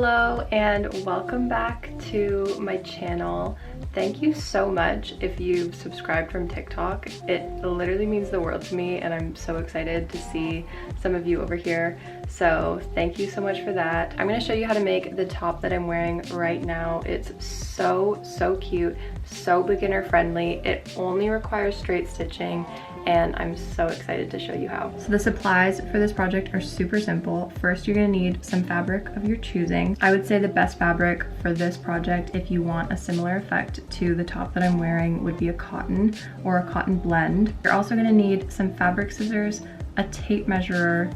Hello and welcome back to my channel. Thank you so much if you've subscribed from TikTok. It literally means the world to me and I'm so excited to see some of you over here. So thank you so much for that. I'm gonna show you how to make the top that I'm wearing right now. It's so cute, so beginner friendly. It only requires straight stitching and I'm so excited to show you how. So the supplies for this project are super simple. First, you're gonna need some fabric of your choosing. I would say the best fabric for this project, if you want a similar effect to the top that I'm wearing, would be a cotton or a cotton blend. You're also gonna need some fabric scissors, a tape measurer,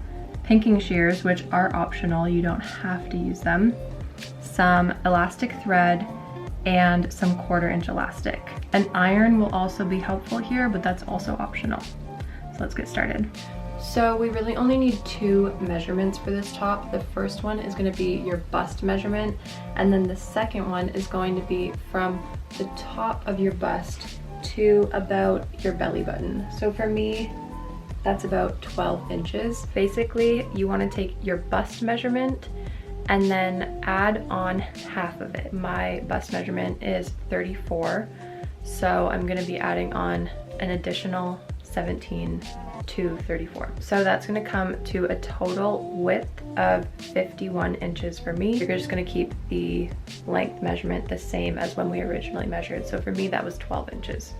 pinking shears, which are optional, you don't have to use them, some elastic thread, and some 1/4 inch elastic. An iron will also be helpful here, but that's also optional. So let's get started. So we really only need 2 measurements for this top. The first one is going to be your bust measurement, and then the second one is going to be from the top of your bust to about your belly button. So for me, that's about 12 inches. Basically, you want to take your bust measurement and then add on half of it. My bust measurement is 34, so I'm gonna be adding on an additional 17 to 34. So that's gonna come to a total width of 51 inches for me. You're just gonna keep the length measurement the same as when we originally measured. So for me, that was 12 inches.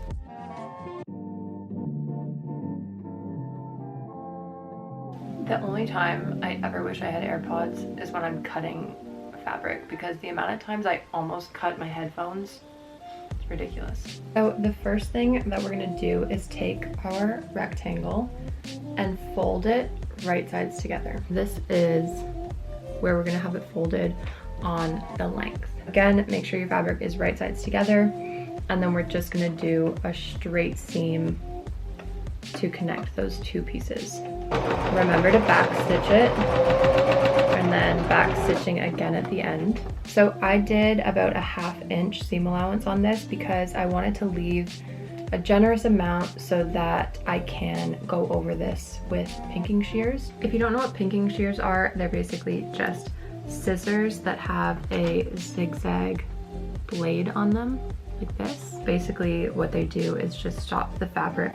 The only time I ever wish I had AirPods is when I'm cutting fabric, because the amount of times I almost cut my headphones, it's ridiculous. So the first thing that we're gonna do is take our rectangle and fold it right sides together. This is where we're gonna have it folded on the length. Again, make sure your fabric is right sides together, and then we're just gonna do a straight seam to connect those 2 pieces. Remember to back stitch it and then back stitching again at the end. So I did about a 1/2 inch seam allowance on this because I wanted to leave a generous amount so that I can go over this with pinking shears. If you don't know what pinking shears are, they're basically just scissors that have a zigzag blade on them like this. Basically what they do is just stop the fabric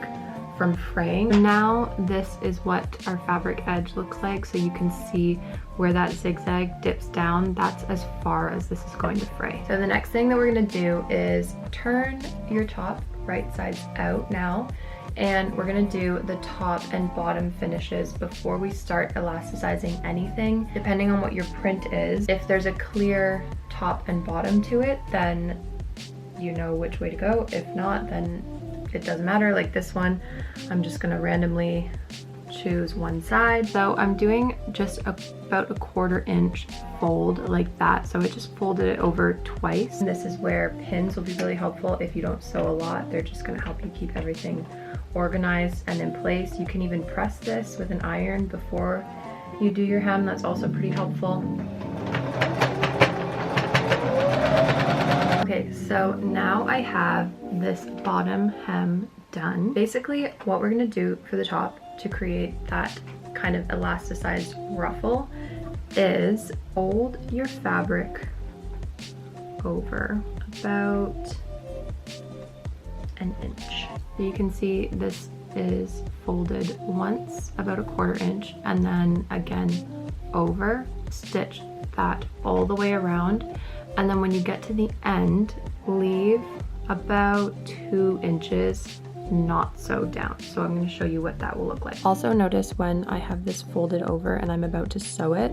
from fraying. Now this is what our fabric edge looks like, so you can see where that zigzag dips down. That's as far as this is going to fray. So the next thing that we're going to do is turn your top right sides out now, and we're going to do the top and bottom finishes before we start elasticizing anything. Depending on what your print is, if there's a clear top and bottom to it, then you know which way to go. If not, then it doesn't matter. Like this one, I'm just gonna randomly choose one side. So I'm doing just about a 1/4 inch fold like that. So I just folded it over twice. And this is where pins will be really helpful if you don't sew a lot. They're just gonna help you keep everything organized and in place. You can even press this with an iron before you do your hem. That's also pretty helpful. Okay, so now I have this bottom hem done. Basically, what we're gonna do for the top to create that kind of elasticized ruffle is fold your fabric over about an inch. So you can see this is folded once, about a 1/4 inch, and then again over. Stitch that all the way around. And then when you get to the end, leave about 2 inches not sewed down. So I'm going to show you what that will look like. Also notice when I have this folded over and I'm about to sew it,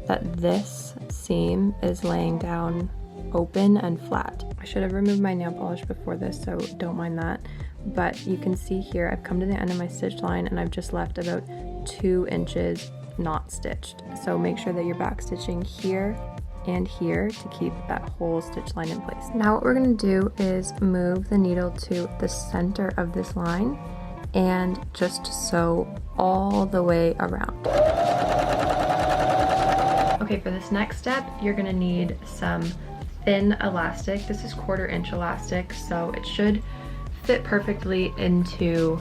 that this seam is laying down open and flat. I should have removed my nail polish before this, so don't mind that. But you can see here, I've come to the end of my stitch line and I've just left about 2 inches not stitched. So make sure that you're back stitching here and here to keep that whole stitch line in place. Now what we're going to do is move the needle to the center of this line and just sew all the way around. Okay, for this next step, you're going to need some thin elastic. This is 1/4 inch elastic, so it should fit perfectly into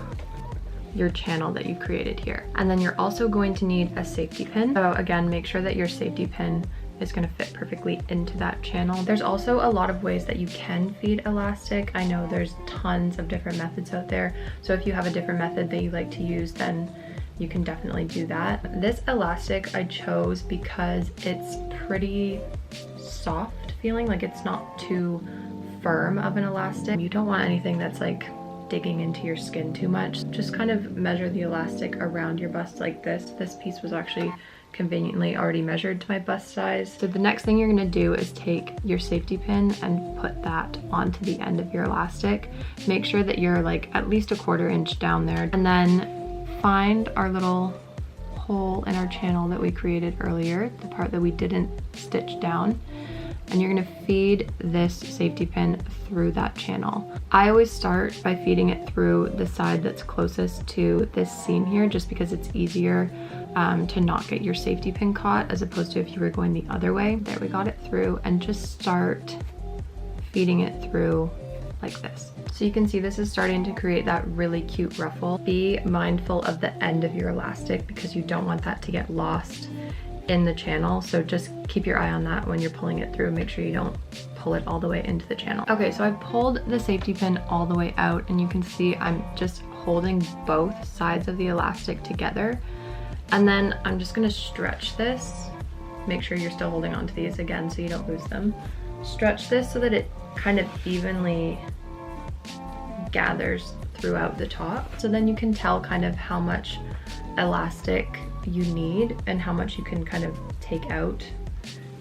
your channel that you created here. And then you're also going to need a safety pin. So again, make sure that your safety pin is going to fit perfectly into that channel. There's also a lot of ways that you can feed elastic. I know there's tons of different methods out there. So if you have a different method that you like to use, then you can definitely do that. This elastic I chose because it's pretty soft feeling, like it's not too firm of an elastic. You don't want anything that's like digging into your skin too much. Just kind of measure the elastic around your bust like this. This piece was actually conveniently already measured to my bust size. So the next thing you're gonna do is take your safety pin and put that onto the end of your elastic. Make sure that you're like at least 1/4 inch down there, and then find our little hole in our channel that we created earlier, the part that we didn't stitch down, and you're gonna feed this safety pin through that channel. I always start by feeding it through the side that's closest to this seam here, just because it's easier to not get your safety pin caught, as opposed to if you were going the other way. There, we got it through, and just start feeding it through like this. So you can see this is starting to create that really cute ruffle. Be mindful of the end of your elastic because you don't want that to get lost in the channel. So just keep your eye on that when you're pulling it through. Make sure you don't pull it all the way into the channel. Okay, so I've pulled the safety pin all the way out, and you can see I'm just holding both sides of the elastic together. And then I'm just gonna stretch this. Make sure you're still holding on to these again so you don't lose them. Stretch this so that it kind of evenly gathers throughout the top. So then you can tell kind of how much elastic you need and how much you can kind of take out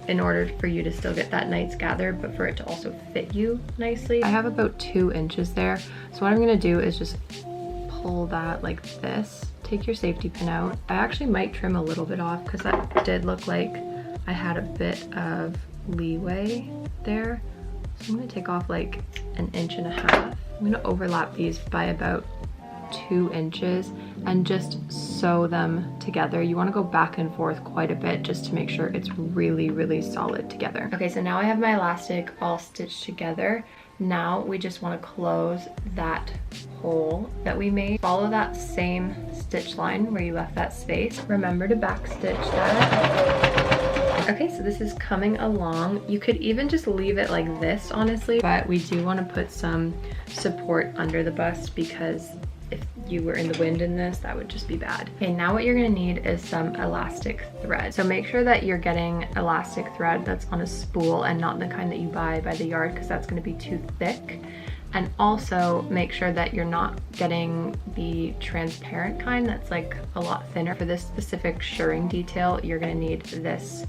in order for you to still get that nice gather, but for it to also fit you nicely. I have about 2 inches there. So what I'm gonna do is just pull that like this. Take your safety pin out. I actually might trim a little bit off because that did look like I had a bit of leeway there. So I'm gonna take off like 1.5 inches. I'm gonna overlap these by about 2 inches and just sew them together. You wanna go back and forth quite a bit just to make sure it's really, really solid together. Okay, so now I have my elastic all stitched together. Now we just wanna close that hole that we made. Follow that same stitch line where you left that space. Remember to back stitch that. Okay, so this is coming along. You could even just leave it like this, honestly, but we do wanna put some support under the bust because if you were in the wind in this, that would just be bad. Okay, now what you're gonna need is some elastic thread. So make sure that you're getting elastic thread that's on a spool and not the kind that you buy by the yard, because that's gonna be too thick. And also make sure that you're not getting the transparent kind that's like a lot thinner. For this specific shirring detail, you're gonna need this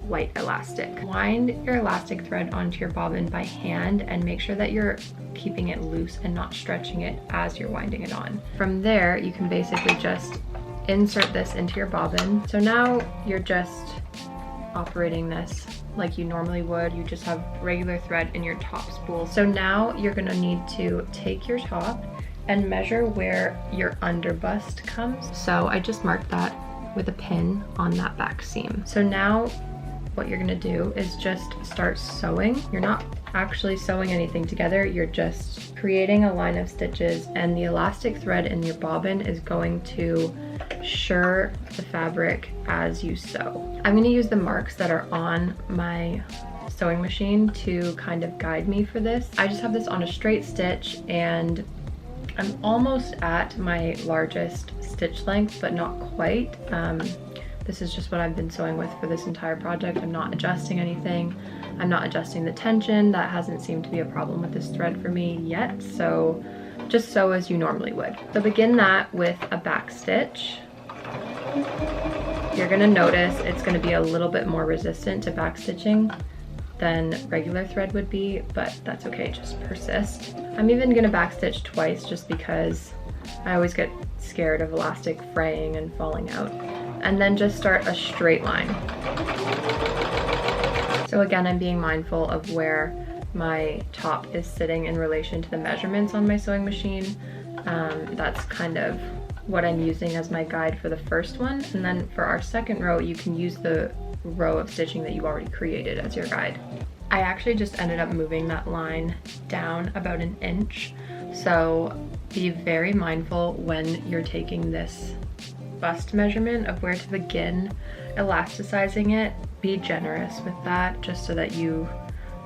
white elastic. Wind your elastic thread onto your bobbin by hand and make sure that you're keeping it loose and not stretching it as you're winding it on. From there, you can basically just insert this into your bobbin. So now you're just operating this like you normally would. You just have regular thread in your top spool. So now you're gonna need to take your top and measure where your underbust comes. So I just marked that with a pin on that back seam. So now what you're gonna do is just start sewing. You're not actually sewing anything together, you're just creating a line of stitches, and the elastic thread in your bobbin is going to shirr the fabric as you sew. I'm gonna use the marks that are on my sewing machine to kind of guide me for this. I just have this on a straight stitch and I'm almost at my largest stitch length, but not quite. This is just what I've been sewing with for this entire project. I'm not adjusting anything. I'm not adjusting the tension. That hasn't seemed to be a problem with this thread for me yet. So just sew as you normally would. So begin that with a back stitch. You're gonna notice it's gonna be a little bit more resistant to back stitching than regular thread would be, but that's okay, just persist. I'm even gonna back stitch twice just because I always get scared of elastic fraying and falling out. And then just start a straight line. So again, I'm being mindful of where my top is sitting in relation to the measurements on my sewing machine. That's kind of what I'm using as my guide for the first one. And then for our second row, you can use the row of stitching that you already created as your guide. I actually just ended up moving that line down about 1 inch. So be very mindful when you're taking this bust measurement of where to begin elasticizing it, be generous with that, just so that you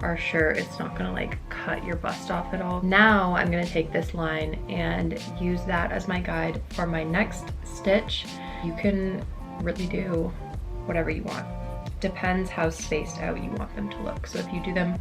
are sure it's not gonna like cut your bust off at all. Now I'm gonna take this line and use that as my guide for my next stitch. You can really do whatever you want. Depends how spaced out you want them to look. So if you do them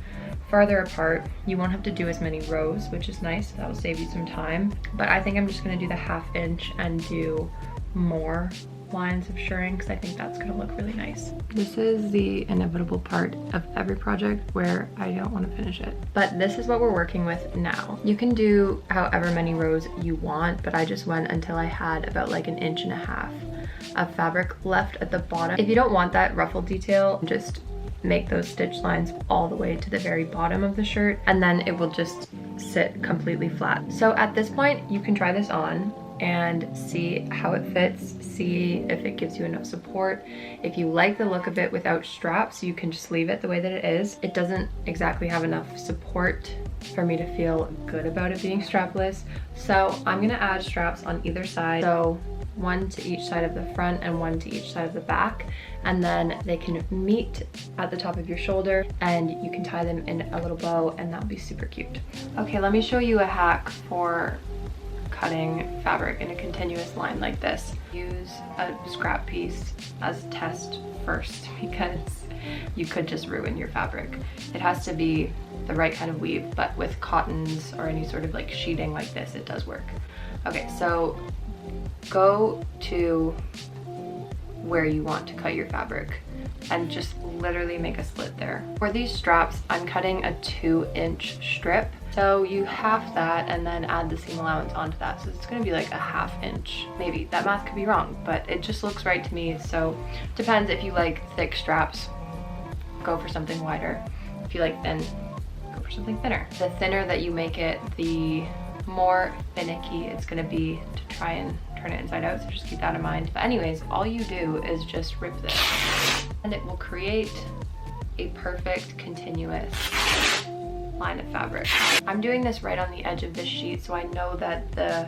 farther apart, you won't have to do as many rows, which is nice. That will save you some time. But I think I'm just gonna do the 1/2 inch and do more lines of shirring because I think that's gonna look really nice. This is the inevitable part of every project where I don't want to finish it. But this is what we're working with now. You can do however many rows you want, but I just went until I had about like 1.5 inches of fabric left at the bottom. If you don't want that ruffle detail, just make those stitch lines all the way to the very bottom of the shirt, and then it will just sit completely flat. So at this point, you can try this on and see how it fits, see if it gives you enough support. If you like the look of it without straps, you can just leave it the way that it is. It doesn't exactly have enough support for me to feel good about it being strapless. So I'm gonna add straps on either side. So one to each side of the front and one to each side of the back. And then they can meet at the top of your shoulder and you can tie them in a little bow and that'll be super cute. Okay, let me show you a hack for cutting fabric in a continuous line like this. Use a scrap piece as a test first because you could just ruin your fabric. It has to be the right kind of weave, but with cottons or any sort of like sheeting like this, it does work. Okay, so go to where you want to cut your fabric and just literally make a split there. For these straps, I'm cutting a 2-inch strip. So you half that and then add the seam allowance onto that. So it's gonna be like a 1/2 inch. Maybe, that math could be wrong, but it just looks right to me. So depends. If you like thick straps, go for something wider. If you like thin, go for something thinner. The thinner that you make it, the more finicky it's gonna be to try and turn it inside out, so just keep that in mind. But anyways, all you do is just rip this and it will create a perfect continuous line of fabric. I'm doing this right on the edge of this sheet so I know that the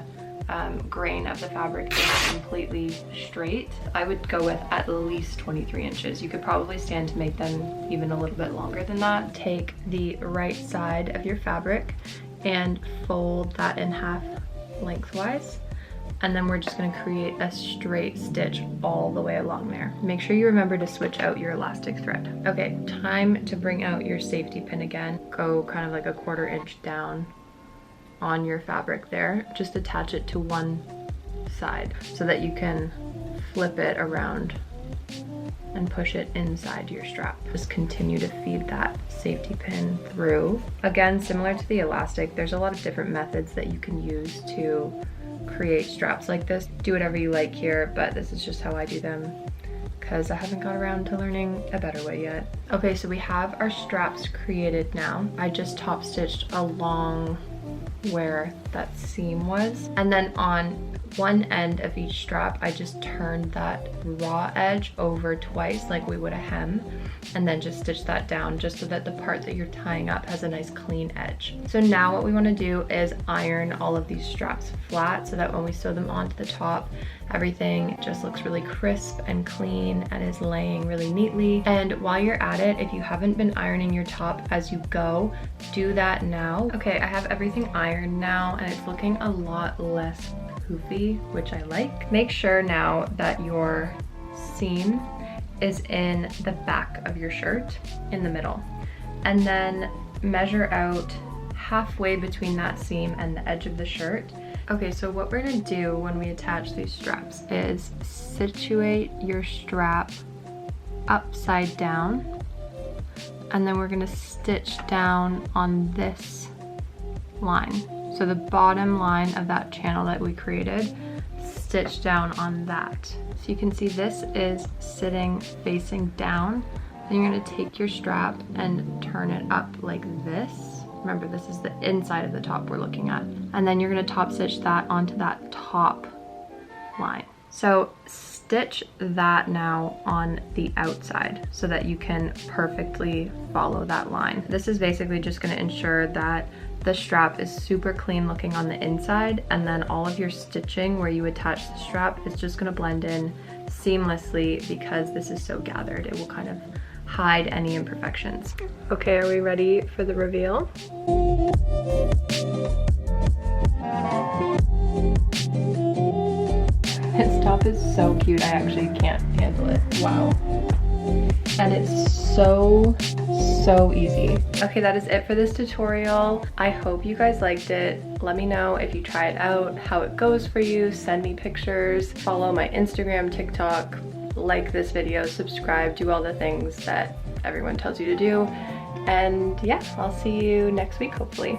grain of the fabric is completely straight. I would go with at least 23 inches. You could probably stand to make them even a little bit longer than that. Take the right side of your fabric and fold that in half lengthwise. And then we're just gonna create a straight stitch all the way along there. Make sure you remember to switch out your elastic thread. Okay, time to bring out your safety pin again. Go kind of like a 1/4 inch down on your fabric there. Just attach it to one side so that you can flip it around and push it inside your strap. Just continue to feed that safety pin through. Again, similar to the elastic, there's a lot of different methods that you can use to create straps like this. Do whatever you like here, but this is just how I do them because I haven't got around to learning a better way yet. Okay, so we have our straps created now. I just top stitched along where that seam was, and then on one end of each strap I just turned that raw edge over twice like we would a hem, and then just stitch that down just so that the part that you're tying up has a nice clean edge. So now what we want to do is iron all of these straps flat so that when we sew them onto the top, everything just looks really crisp and clean and is laying really neatly. And while you're at it, if you haven't been ironing your top as you go, do that now. Okay, I have everything ironed now and it's looking a lot less poofy, which I like. Make sure now that your seam is in the back of your shirt in the middle, and then measure out halfway between that seam and the edge of the shirt. Okay, so what we're gonna do when we attach these straps is situate your strap upside down, and then we're gonna stitch down on this line. So the bottom line of that channel that we created, stitch down on that. So you can see this is sitting facing down. Then you're gonna take your strap and turn it up like this. Remember, this is the inside of the top we're looking at. And then you're gonna top stitch that onto that top line. So stitch that now on the outside so that you can perfectly follow that line. This is basically just going to ensure that the strap is super clean looking on the inside, and then all of your stitching where you attach the strap is just going to blend in seamlessly because this is so gathered. It will kind of hide any imperfections. Okay, are we ready for the reveal? This top is so cute, I actually can't handle it. Wow. And it's so easy. Okay, that is it for this tutorial. I hope you guys liked it. Let me know if you try it out, how it goes for you. Send me pictures. Follow my Instagram, TikTok, like this video, subscribe, do all the things that everyone tells you to do. And yeah, I'll see you next week, hopefully.